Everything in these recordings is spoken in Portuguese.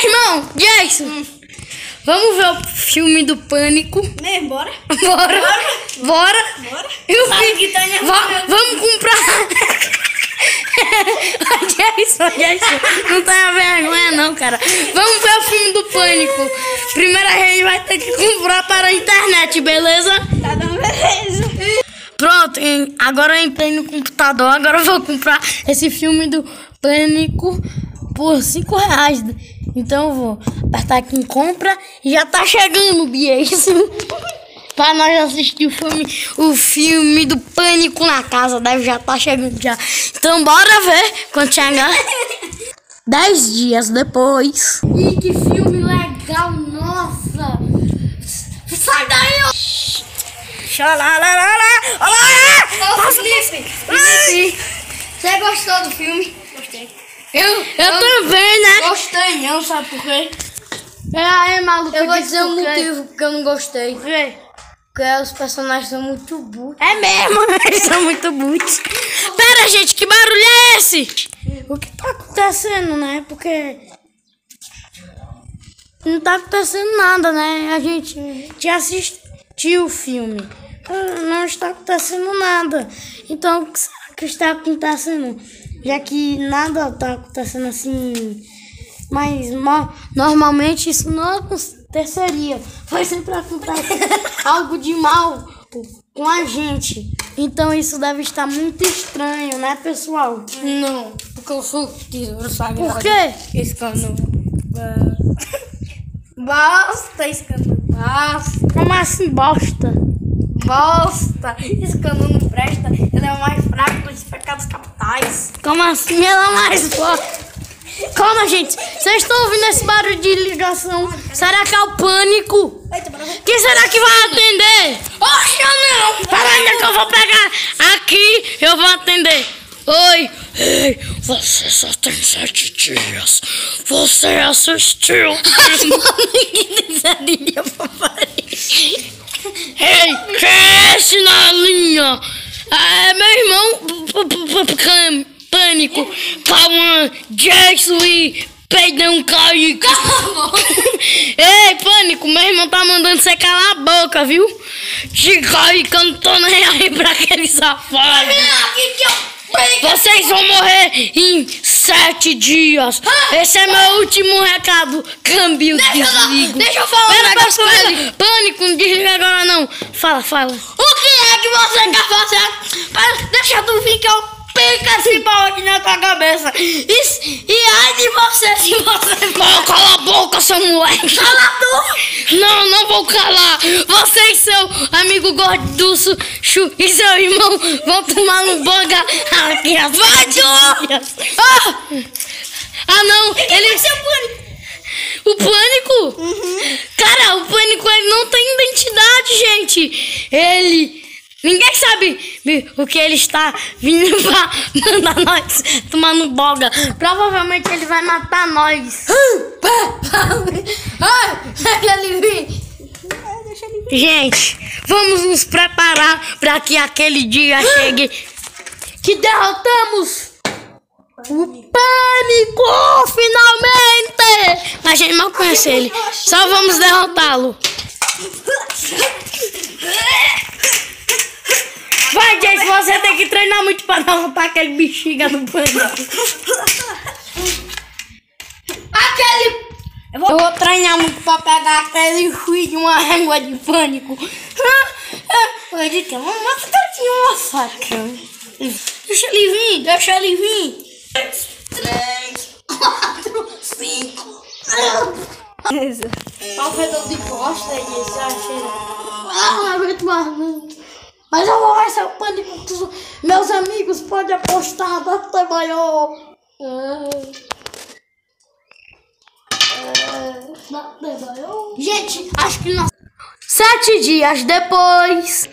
Irmão, Jason, vamos ver o filme do Pânico. Bora. Bora. Vamos comprar. Jason, não tenha vergonha não, cara. Vamos ver o filme do Pânico. Primeiro a gente vai ter que comprar para a internet, beleza? Tá dando beleza. Pronto, agora eu entrei no computador. Agora eu vou comprar esse filme do Pânico por R$5. Então eu vou apertar aqui em compra e já tá chegando o bilhete para nós assistir o filme do Pânico na casa. Deve já tá chegando já. Então bora ver quando chegar. 10 dias depois. Ih, que filme legal, nossa! Sai daí, ó! Ô, Felipe, você gostou do filme? Gostei. Eu também, né? Gostei não, sabe por quê? Maluco, eu vou dizer o por quê? motivo porque eu não gostei. Porque os personagens são muito brutos. É mesmo? Eles são muito brutos. Pera, gente, que barulho é esse? O que tá acontecendo, né? Porque não tá acontecendo nada, né? A gente já assistiu o filme. Não está acontecendo nada. Então, o que será que está acontecendo? Já que nada está acontecendo assim. Mas normalmente isso não aconteceria. Mas sempre acontece algo de mal com a gente. Então isso deve estar muito estranho, né, pessoal? Não, porque eu sou tesouro sagrado. Por quê? Escano. Basta, Escano. Basta. Como assim, bosta? Bosta. Escano não presta. Ele é o mais fraco dos pecados capitais. Como assim ela é mais forte? Calma, gente. Vocês estão ouvindo esse barulho de ligação? Será que é o Pânico? Quem será que vai atender? Oxe, eu não. Peraí, que eu vou pegar aqui. Eu vou atender. Oi. Ei, você só tem 7 dias. Você assistiu. Ninguém tem 7 dias, papai. Ei, que é esse na linha? É meu irmão Pânico. Calma, Jason e Peidão Kaique. Ei, Pânico, meu irmão tá mandando você calar a boca, viu? Fica aí que eu não tô nem aí pra aquele safado. Vocês vão morrer em 7 dias. Esse é meu último recado. Câmbio, desligo. Deixa eu falar um negócio com ele. Pânico, não desliga agora não. Fala. O que é que você quer fazer? Deixa tu vir que eu pica esse pau aqui na tua cabeça. E ai de você se você for. Cala a boca, seu moleque. Cala tu. Não vou calar. Você e seu amigo gorduço e seu irmão vão tomar no boga aqui. Vai tu. Não, ele... O Pânico? Cara, o Pânico, ele não tem identidade, gente. Ninguém sabe o que ele está vindo pra mandar nós tomar no boga. Provavelmente ele vai matar nós. Deixa ele vir. Gente, vamos nos preparar para que aquele dia chegue que derrotamos o Pânico, finalmente! Mas a gente mal conhece ele, só vamos derrotá-lo. Vai, Jason, você tem que treinar muito para derrotar aquele bexiga do Pânico. Eu vou treinar muito para pegar aquele ruim de uma régua de Pânico. Mas tá aqui uma faca. Deixa ele vir. 3, 4, 5. Olha o fedor de bosta aí, esse achei. Não aguento mais não. Mas eu vou ver se o Pânico. Meus amigos podem apostar até maior. Gente, acho que nós... 7 dias depois.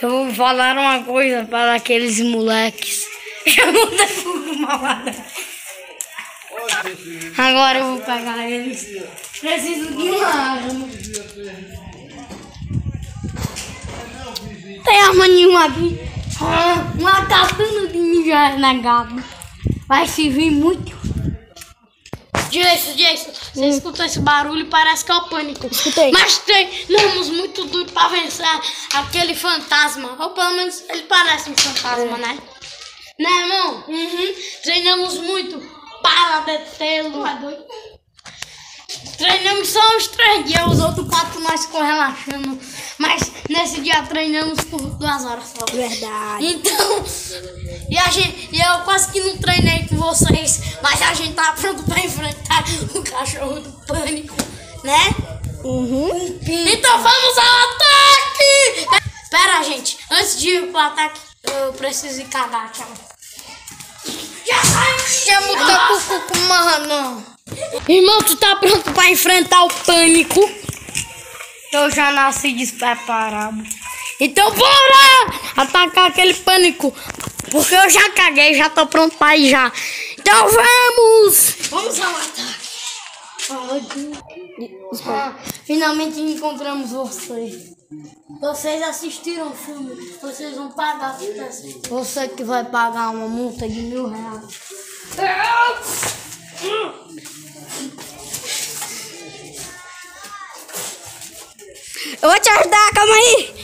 Eu vou falar uma coisa para aqueles moleques. Eu não devo malada. Agora eu vou pegar eles. Preciso de uma arma. Tem arma nenhuma aqui. Uma katana de ninja renegado. vai se vir muito. Jason, você escutou esse barulho? Parece que é o Pânico. Escutei. Mas treinamos muito duro pra vencer aquele fantasma. Ou pelo menos ele parece um fantasma, né? Né, irmão? Treinamos muito para detê-lo. Treinamos só uns 3 dias, os outros 4 nós ficamos relaxando. Mas nesse dia treinamos por 2 horas só. Verdade. Então, e eu quase que não treinei com vocês, mas a gente tá pronto pra enfrentar o cachorro do Pânico, né? Então vamos ao ataque! Pera, gente, antes de ir pro ataque, eu preciso ir cagar, tchau. Já saiu! Chama o Tacuco, mano! Irmão, tu tá pronto pra enfrentar o Pânico? Eu já nasci despreparado. Então bora atacar aquele Pânico. Porque eu já caguei, já tô pronto pra ir já. Então vamos! Vamos ao ataque. Finalmente encontramos vocês. Vocês assistiram o filme. Vocês vão pagar. Você que vai pagar uma multa de R$1000. Eu vou te ajudar, calma aí.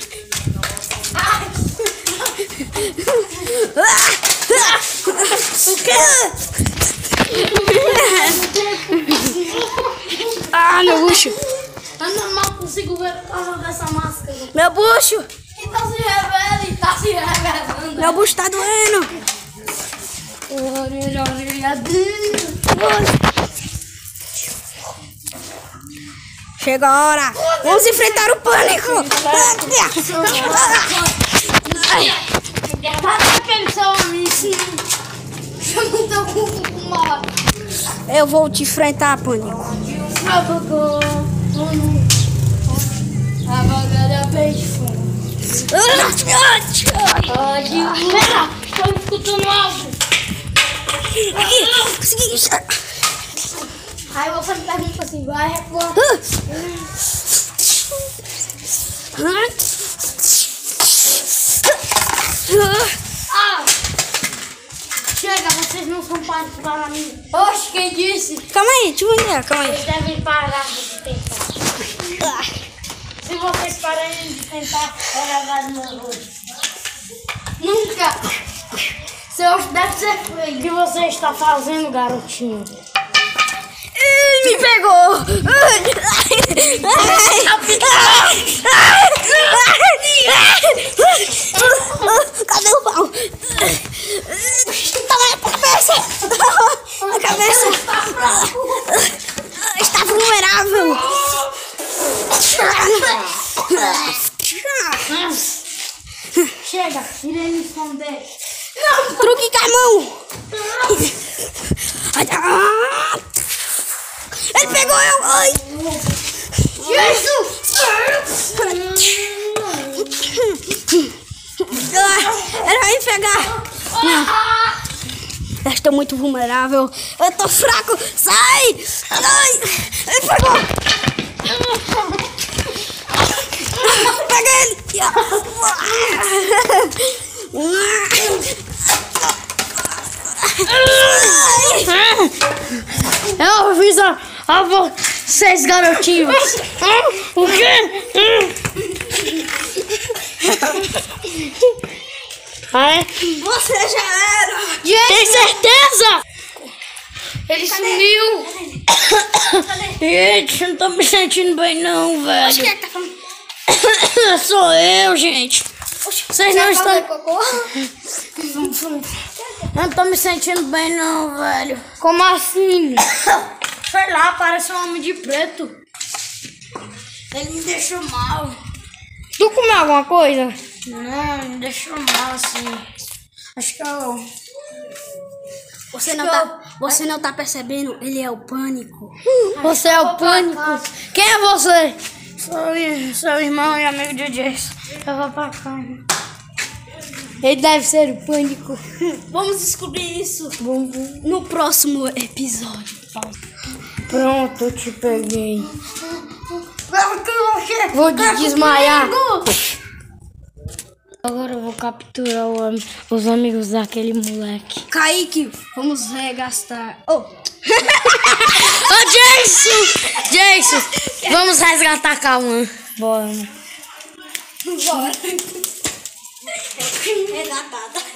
O quê? Meu bucho. Eu não consigo ver por causa dessa máscara. Meu bucho. Então se revela e tá se revelando. Meu bucho tá doendo. Chega a hora. Vamos enfrentar o Pânico. Para aquele seu amigo. Chama o teu cu com uma. Eu vou te enfrentar, Pânico. A bagulha peixe fundo. Pera, tô escutando algo. Aqui, consegui. Aí você me pergunta assim, vai recuar. Chega, vocês não são pagos para mim. Oxe, quem disse? Calma aí, deixa eu ver, calma aí. Vocês devem parar de tentar. Se vocês pararem de tentar, eu levar meu rosto. Nunca! Seu deve ser feio. O que você está fazendo, garotinho? Me pegou! Cadê o pau? Toma a cabeça! A cabeça! Está vulnerável! Chega, irei me esconder. Não! Truque com a mão! Ele pegou eu! Ai! Jesus! Ele vai me pegar! Eu estou muito vulnerável! Eu tô fraco! Sai! Ai! Ele pegou! Pega ele! Eu aviso a vocês, garotinhos. O quê? Você já era! Tem certeza? Ele sumiu. Gente, eu não tô me sentindo bem não, velho. Quem é que tá falando? Sou eu, gente. Vocês não estão... Eu não tô me sentindo bem não, velho. Como assim? Sei lá, parece um homem de preto. Ele me deixou mal. Tu comeu alguma coisa? Não, me deixou mal assim. Acho que eu... Você não tá percebendo? Ele é o Pânico. Você é o Pânico? Quem é você? Sou seu irmão e amigo de Jason. Eu vou pra cá. Ele deve ser o Pânico. Vamos descobrir isso Vamos. no próximo episódio. Pronto, eu te peguei. Vou te desmaiar. Agora eu vou capturar os amigos daquele moleque. Kaique, vamos resgatar. Oh. Ô, Jason, vamos resgatar a Cauã. Bora. Bora. Resgatada.